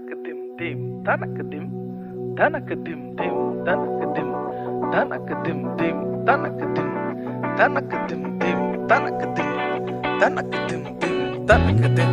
తనకదిం దిం తనకదిం తనకదిం దిం తనకదిం తనకదిం దిం తనకదిం తనకదిం దిం తనకదిం తనకదిం దిం తనకదిం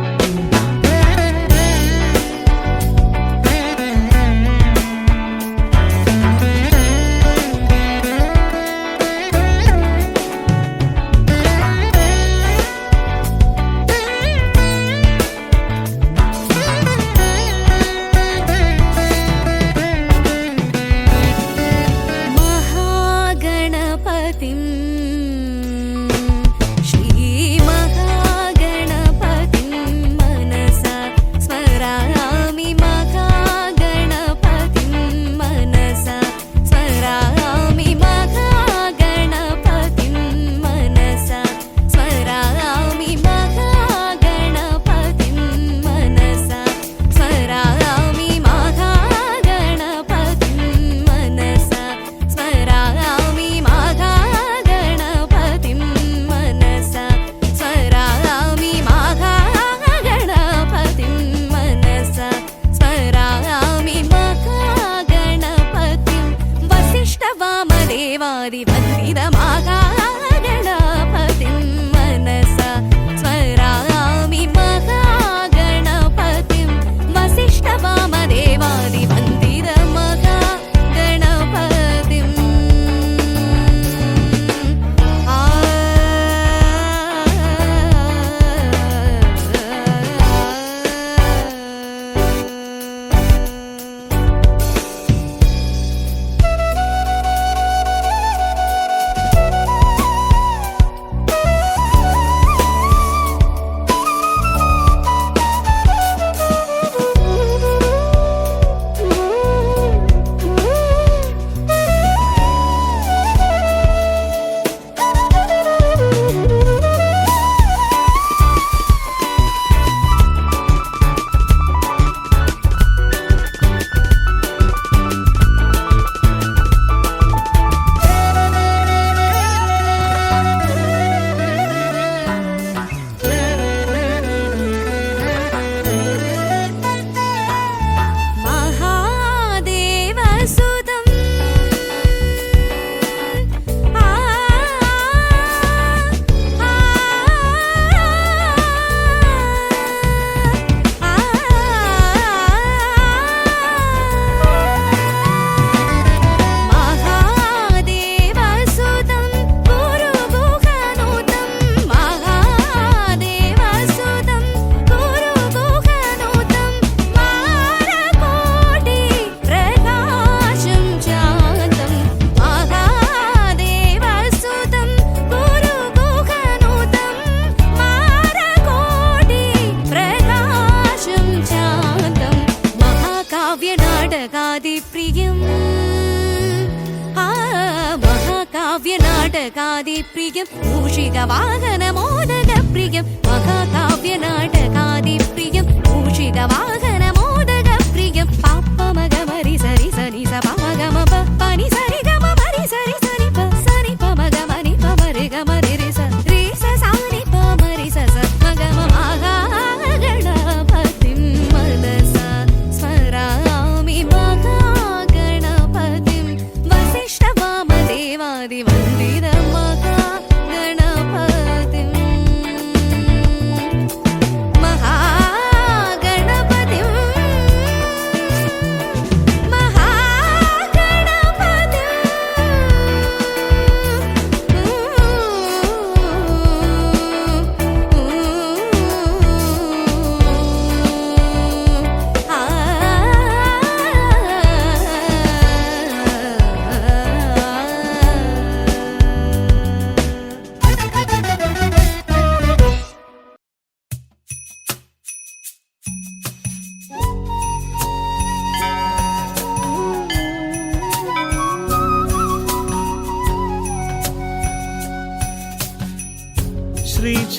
प्रियं मूषिकवाहनमोदकप्रियं महाकाव्यनाटकादिप्रियं मूषिकवाहनमोदकप्रियं पाप्पमगमरि सरि सनि सपमगम पनि सरि गम मरि सरि सनि प सनि पमगमनि पमरि गमरि रि स रि स सानि पमरि स स मगम महागणपतिं मनसा स्मरामि महागणपतिं वसिष्ठवामदेवादिवन्दिरम्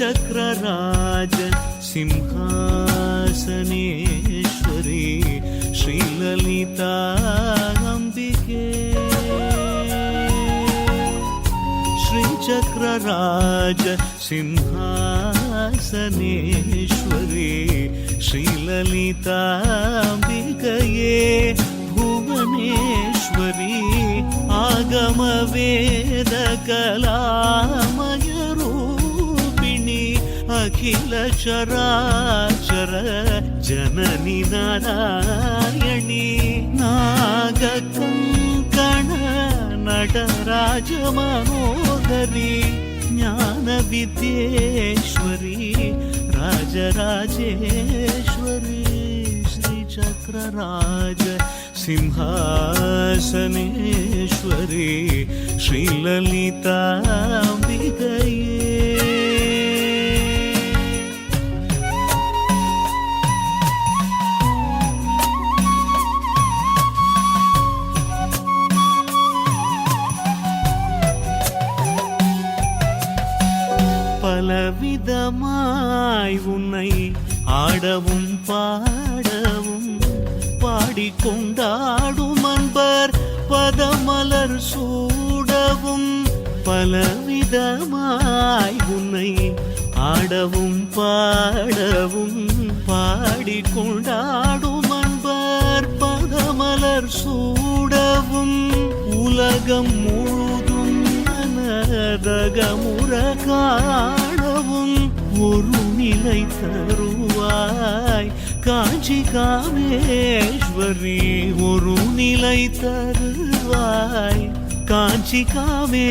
श्रीचक्रराज सिंहासनेश्वरी श्रीललिता अंबिके श्रीचक्रराज सिंहासनेश्वरी श्रीललिताम्बिकये भुवनेश्वरी आगमवेदकलामयरूपिणि अखिल चराचर जननि नारायणी नागकङ्कण नटराजमनोहरी ज्ञानविद्येश्वरी राजराजेश्वरी श्रीचक्रराज सिंहासनेश्वरी श्रीललिताम्बिकये பலவிதமாய் உன்னை ஆடவும் பாடவும் பாடிக்கொண்டாடும் அன்பர் பதமலர் சூடவும் பலவிதமாய் உன்னை ஆடவும் பாடவும் பாடிக்கொண்டாடும் அன்பர் பதமலர் சூடவும் உலகம் முழுதும் நரகமுற காணவும் ஒரு நிலை தருவாய் காஞ்சி காமேஸ்வரி ஒரு நிலை தருவாய் காஞ்சி காமே